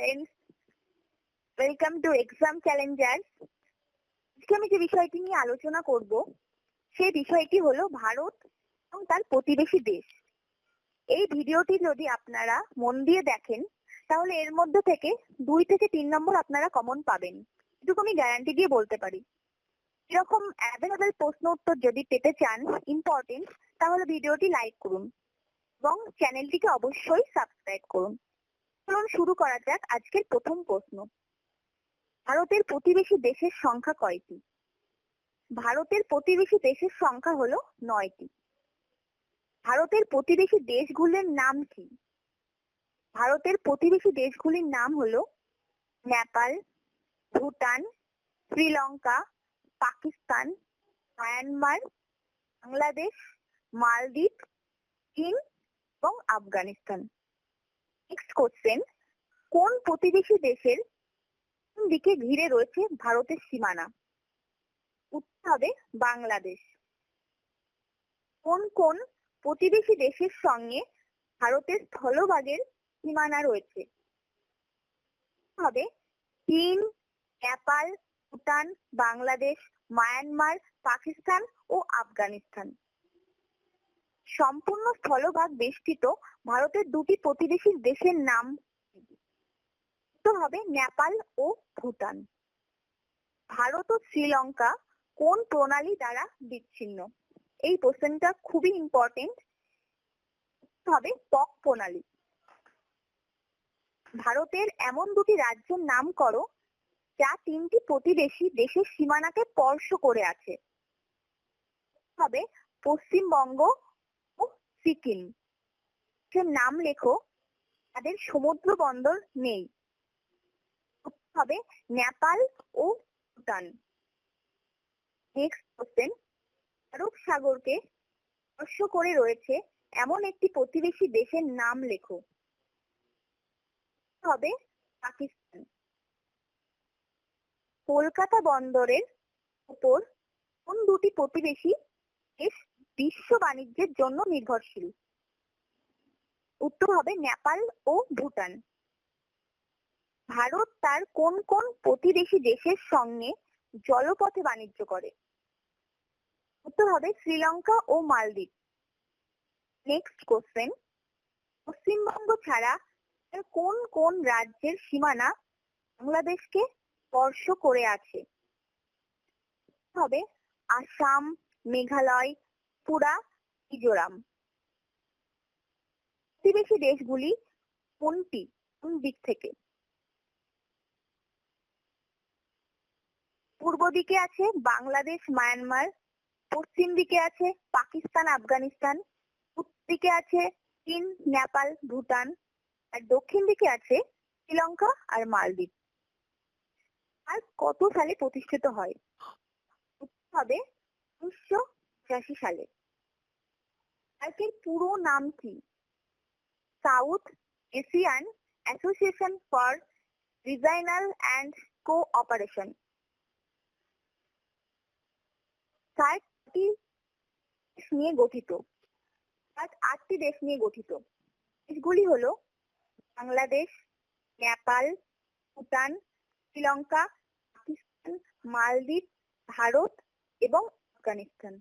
friends, welcome to Exam Challengers. আজকে আমি যে বিষয়টি নিয়ে আলোচনা করব সেই বিষয়টি হলো ভারত এবং তার প্রতিবেশী দেশ। এই ভিডিওটি যদি আপনারা মন দিয়ে দেখেন তাহলে এর মধ্যে থেকে 2 থেকে 3 নম্বর আপনারা কমন পাবেন। এটুকু আমি গ্যারান্টি দিয়ে বলতে পারি। এরকম অ্যাভেলেবল প্রশ্ন উত্তর যদি পেতে চান ইম্পর্টেন্ট, তাহলে ভিডিওটি লাইক করুন এবং চ্যানেলটিকে অবশ্যই সাবস্ক্রাইব করুন। চলুন শুরু করা যাক আজকের প্রথম প্রশ্ন। ভারতের প্রতিবেশী দেশের সংখ্যা কয়টি? ভারতের প্রতিবেশী দেশের সংখ্যা হলো 9টি। ভারতের প্রতিবেশী দেশগুলির নাম কি? ভারতের প্রতিবেশী দেশগুলির নাম হলো নেপাল, ভুটান, শ্রীলঙ্কা, পাকিস্তান, মায়ানমার, বাংলাদেশ, মালদ্বীপ, চীন এবং আফগানিস্তান। নেক্সট কোশ্চেন, কোন প্রতিবেশী দেশের কোন দিকে ঘিরে রয়েছে ভারতের সীমানা? উত্তর হবে বাংলাদেশ। কোন কোন প্রতিবেশী দেশের সঙ্গে ভারতের স্থলভাগের সীমানা রয়েছে? হবে চীন, নেপাল, ভুটান, বাংলাদেশ, মায়ানমার, পাকিস্তান ও আফগানিস্তান। সম্পূর্ণ স্থলভাগ বেষ্টিত ভারতের দুটি প্রতিবেশী দেশের নাম হবে নেপাল ও ভুটান। ভারত ও শ্রীলঙ্কা কোন প্রণালী দ্বারা বিচ্ছিন্ন? এই প্রশ্নটা খুবই ইম্পর্টেন্ট হবে পক প্রণালী। ভারতের এমন দুটি রাজ্যের নাম করো যা 3টি প্রতিবেশী দেশের সীমানাকে স্পর্শ করে আছে। হবে পশ্চিমবঙ্গ ও সিকিম। নাম লেখো তাদের সমুদ্র বন্দর নেই। হবে নেপাল ও ভুটান। নেক্সট কোশ্চেন, আরব সাগরকে স্পর্শ করে রয়েছে এমন একটি প্রতিবেশী দেশের নাম লেখো। হবে পাকিস্তান। কলকাতা বন্দরের উপর কোন দুটি প্রতিবেশী দেশ বিশ্ব বাণিজ্যের জন্য নির্ভরশীল? উত্তর হবে নেপাল ও ভুটান। ভারত তার কোন কোন প্রতিবেশী দেশের সঙ্গে জলপথে বাণিজ্য করে? উত্তর হবে শ্রীলঙ্কা ও মালদ্বীপ। নেক্সট কোশ্চেন, পশ্চিমবঙ্গ ছাড়া কোন কোন রাজ্যের সীমানা বাংলাদেশকে স্পর্শ করে আছে? হবে আসাম, মেঘালয়, ত্রিপুরা, মিজোরাম। প্রতিবেশী দেশগুলি কোনটি কোন দিক থেকে? পূর্ব দিকে আছে বাংলাদেশ, মায়ানমার, পশ্চিম দিকে আছে পাকিস্তান, আফগানিস্তান, উত্তর দিকে আছে চীন, নেপাল, ভুটান, আর দক্ষিণ দিকে আছে শ্রীলঙ্কা আর মালদ্বীপ। আর কত সালে প্রতিষ্ঠিত হয়? হবে 1986 সালে। পার্কের পুরো নাম কি? South Asian Association for Regional and Cooperation. সার্কটি দেশ নিয়ে গঠিত। সার্ক 8টি দেশ নিয়ে গঠিত। দেশগুলি হলো বাংলাদেশ, নেপাল, ভুটান, শ্রীলঙ্কা, পাকিস্তান, মালদ্বীপ, ভারত এবং আফগানিস্তান।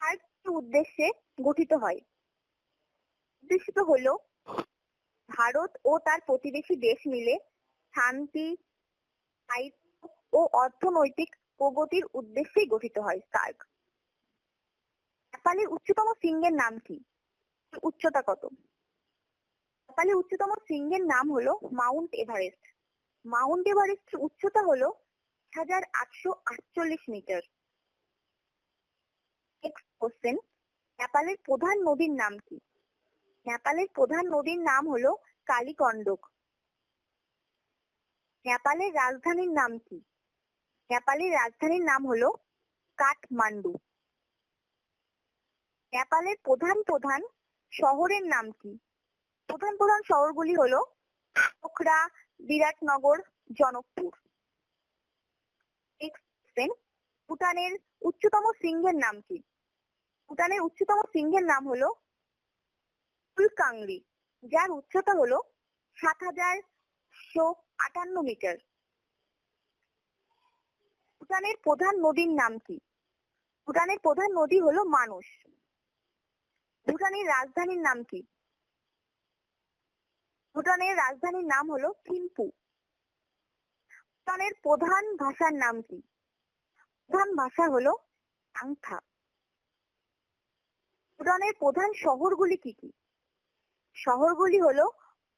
সার্কটির উদ্দেশ্যে গঠিত হয়। উদ্দেশ্য হলো ভারত ও তার প্রতিবেশী দেশ মিলে শান্তি, সাহিত্য ও অর্থনৈতিক প্রগতির উদ্দেশ্যে গঠিত হয় সার্ক। নেপালের উচ্চতম শৃঙ্গের নাম কি? উচ্চতা কত? নেপালের উচ্চতম শৃঙ্গের নাম হলো মাউন্ট এভারেস্ট। মাউন্ট এভারেস্টের উচ্চতা হলো 1848 মিটার। নেক্সট কোশ্চেন, নেপালের প্রধান নদীর নাম কি? নেপালের প্রধান নদীর নাম হলো কালীকন্ডক। নেপালের রাজধানীর নাম কি? নেপালের রাজধানীর নাম হলো কাঠমান্ডু। নেপালের প্রধান প্রধান শহরের নাম কি? প্রধান প্রধান শহরগুলি হলো পোখরা, বিরাটনগর, জনকপুর। ভুটানের উচ্চতম শৃঙ্গের নাম কি? ভুটানের উচ্চতম শৃঙ্গের নাম হলো ফুলকাংরি, যার উচ্চতা হলো ৭,১58 মিটার। ভুটানের প্রধান নদীর নাম কি? ভুটানের প্রধান নদী হলো মানস। ভুটানের রাজধানীর নাম কি? ভুটানের রাজধানীর নাম হলো থিম্পু। ভুটানের প্রধান ভাষার নাম কি? প্রধান ভাষা হলো আংথা। ভুটানের প্রধান শহরগুলি কি কি? শহরগুলি হলো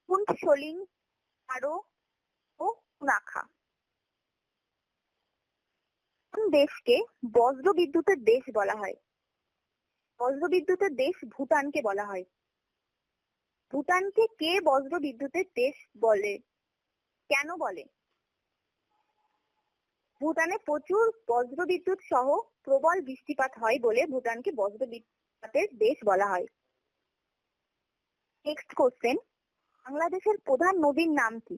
কুন্টসলিং, আরো ও কুনাখা। কোন দেশকে বজ্রবিদ্যুতের দেশ বলা হয়? বজ্রবিদ্যুতের দেশ ভুটানকে বলা হয়। ভুটানকে কে বজ্রবিদ্যুতের দেশ বলে? কেন বলে? ভুটানে প্রচুর বজ্রবিদ্যুৎ সহ প্রবল বৃষ্টিপাত হয় বলে ভুটানকে বজ্রবিদ্যুতের দেশ বলা হয়। নেক্সট কোশ্চেন, বাংলাদেশের প্রধান নদীর নাম কি?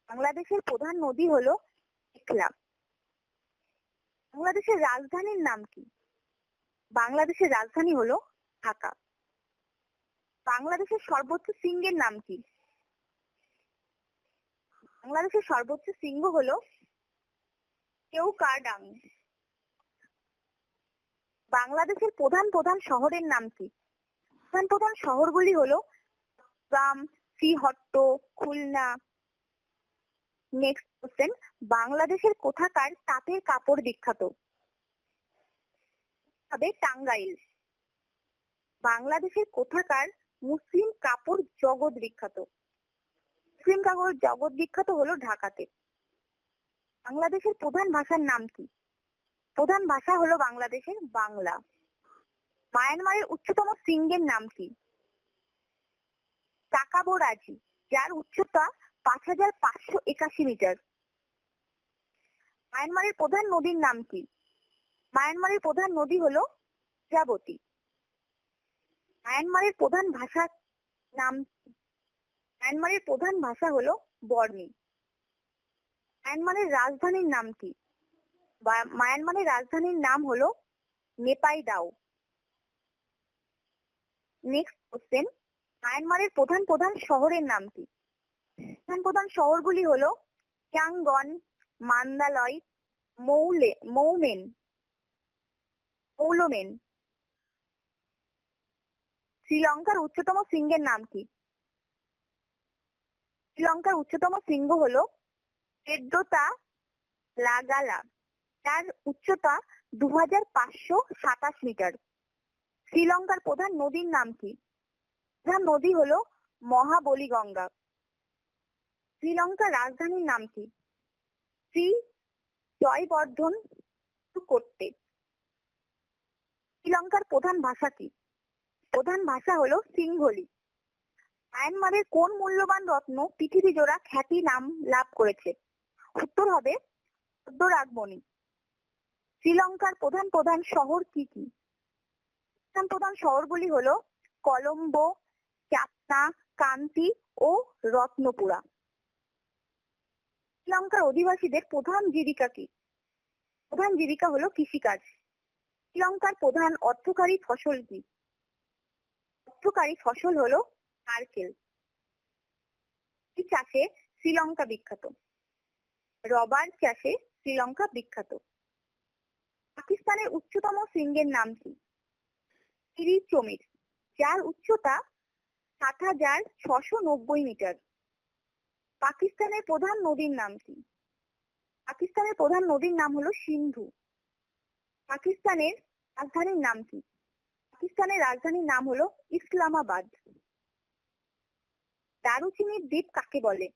বাংলাদেশের প্রধান নদী হলো মেঘনা। বাংলাদেশের রাজধানীর নাম কি? বাংলাদেশের রাজধানী হলো ঢাকা। বাংলাদেশের সর্বোচ্চ শৃঙ্গের নাম কি? বাংলাদেশের সর্বোচ্চ শৃঙ্গ হলো কেওক্রাডাং। বাংলাদেশের প্রধান প্রধান শহরের নাম কি? প্রধান প্রধান শহরগুলি হলো চট্টগ্রাম, শ্রীহট্ট, খুলনা। নেক্সট কোশ্চেন, বাংলাদেশের কোথাকার তাঁতের কাপড় বিখ্যাত? হবে টাঙ্গাইল। বাংলাদেশের কোথাকার মুসলিম কাপড় জগৎ বিখ্যাত? মুসলিম কাপড় জগৎ বিখ্যাত হলো ঢাকাতে। বাংলাদেশের প্রধান ভাষার নাম কি? প্রধান ভাষা হলো বাংলাদেশের বাংলা। মায়ানমারের উচ্চতম শৃঙ্গের নাম কি? টাকাবোরাজি, যার উচ্চতা ৫,৫৮১ মিটার। মায়ানমারের প্রধান নদীর নাম কি? মায়ানমারের প্রধান নদী হলো ইরাবতী। মায়ানমারের প্রধান ভাষার নাম? মায়ানমারের প্রধান ভাষা হলো বর্মী। মায়ানমারের রাজধানীর নাম কি? মায়ানমারের রাজধানীর নাম হলো নেপাইদাও। নেক্সট কোশ্চেন, মায়ানমারের প্রধান প্রধান শহরের নাম কি? প্রধান প্রধান শহরগুলি হলো ইয়াঙ্গন, মান্দালয়, মৌলোমেন। শ্রীলঙ্কার উচ্চতম শৃঙ্গের নাম কি? শ্রীলঙ্কার উচ্চতম শৃঙ্গ হলো পেড্রোতা লাগালা, যার উচ্চতা ২,৫২৭ মিটার। শ্রীলঙ্কার প্রধান নদীর নাম কি? প্রধান নদী হলো মহাবলীগঙ্গা। শ্রীলঙ্কার রাজধানীর নাম কি? শ্রী জয়বর্ধন করতে। শ্রীলঙ্কার প্রধান ভাষা কি? প্রধান ভাষা হলো সিংহলি। মায়ানমারের কোন মূল্যবান রত্ন পৃথিবী জোড়া খ্যাতি নাম লাভ করেছে? উত্তর হবে পদ্মরাগমণি। শ্রীলঙ্কার প্রধান প্রধান শহর কি কি? প্রধান প্রধান শহরগুলি হলো কলম্বো, চাপনা, কান্তি ও রত্নপুরা। শ্রীলঙ্কার অধিবাসীদের প্রধান জীবিকা কি? প্রধান জীবিকা হলো কৃষিকাজ। শ্রীলঙ্কার প্রধান অর্থকারী ফসল কি? অর্থকারী ফসল হলো নারকেল। চাষে শ্রীলঙ্কা বিখ্যাত। রবার চাষে শ্রীলঙ্কা বিখ্যাত। পাকিস্তানের উচ্চতম শৃঙ্গের নাম কি? তিরিচমির, যার উচ্চতা ৭,৬৯০ মিটার। পাকিস্তানের প্রধান নদীর নাম কি? পাকিস্তানের প্রধান নদীর নাম হলো সিন্ধু। পাকিস্তানের রাজধানীর নাম কি? পাকিস্তানের রাজধানীর নাম হলো ইসলামাবাদ। দারুচিনির দ্বীপ কাকে বলে?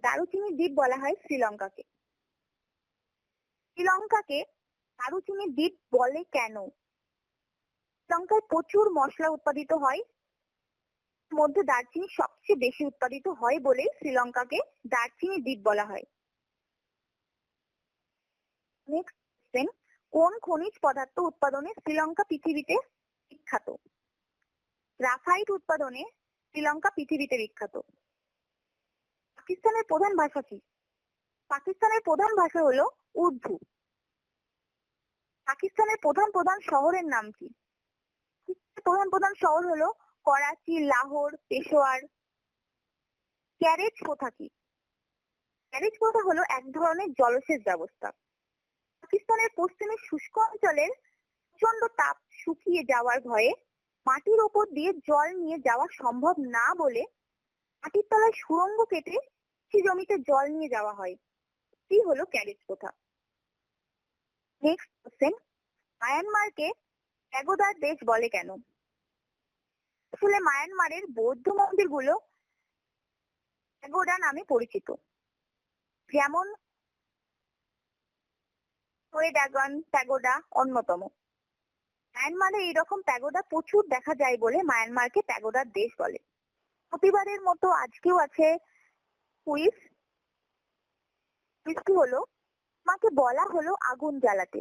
দারুচিনির দ্বীপ বলা হয় শ্রীলঙ্কাকে। শ্রীলঙ্কাকে দারুচিনির দ্বীপ বলে কেন? শ্রীলঙ্কায় প্রচুর মশলা উৎপাদিত হয়, মধ্যে দারচিনি সবচেয়ে বেশি উৎপাদিত হয় বলে শ্রীলঙ্কাকে দারচিনি দ্বীপ বলা হয়। নেক্সট কোশ্চেন, কোন খনিজ পদার্থ উৎপাদনে শ্রীলঙ্কা পৃথিবীতে বিখ্যাত? গ্রাফাইট উৎপাদনে শ্রীলঙ্কা পৃথিবীতে বিখ্যাত। পাকিস্তানের প্রধান ভাষা কি? পাকিস্তানের প্রধান ভাষা হলো উর্দু। পাকিস্তানের প্রধান প্রধান শহরের নাম কি? প্রধান প্রধান শহর হলো করাচি, লাহোর, পেশোয়ার। ক্যারেজ প্রথা কি? ক্যারেজ প্রথা হলো এক ধরনের জলসেচ ব্যবস্থা। পাকিস্তানের পশ্চিমের শুষ্ক অঞ্চলের প্রচন্ড তাপ শুকিয়ে যাওয়ার ভয়ে মাটির ওপর দিয়ে জল নিয়ে যাওয়া সম্ভব না বলে মাটির তলায় সুড়ঙ্গ কেটে কৃষি জমিতে জল নিয়ে যাওয়া হয়। এটি হলো ক্যারেজ প্রথা। নেক্সট কোশ্চেন, মায়ানমারকে প্যাগোডার দেশ বলে কেন? আসলে মায়ানমারের বৌদ্ধ মন্দিরগুলো প্যাগোডা নামে পরিচিত। যেমন ড্রাগন প্যাগোডা অন্যতম। মায়ানমারে এইরকম প্যাগোডা প্রচুর দেখা যায় বলে মায়ানমারকে প্যাগোডার দেশ বলে। প্রতিবারের মতো আজকেও আছে কুইজ। কুইজটি হলো, আমাকে বলা হলো আগুন জ্বালাতে।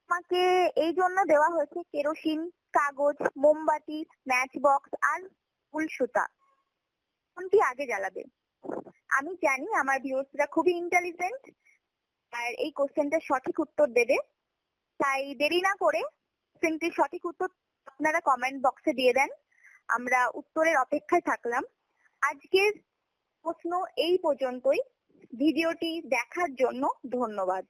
আমাকে এই জন্য দেওয়া হয়েছে কেরোসিন, কাগজ, মোমবাতি, ম্যাচ বক্স আর উল সুতা। কোনটি আগে জ্বালাবে? আমি জানি আমার ভিউয়ার্সরা খুবই ইন্টেলিজেন্ট আর এই কোশ্চেনটার সঠিক উত্তর দেবে। তাই দেরি না করে কোশ্চেনটির সঠিক উত্তর আপনারা কমেন্ট বক্সে দিয়ে দেন। আমরা উত্তরের অপেক্ষায় থাকলাম। আজকের প্রশ্ন এই পর্যন্তই। ভিডিওটি দেখার জন্য ধন্যবাদ।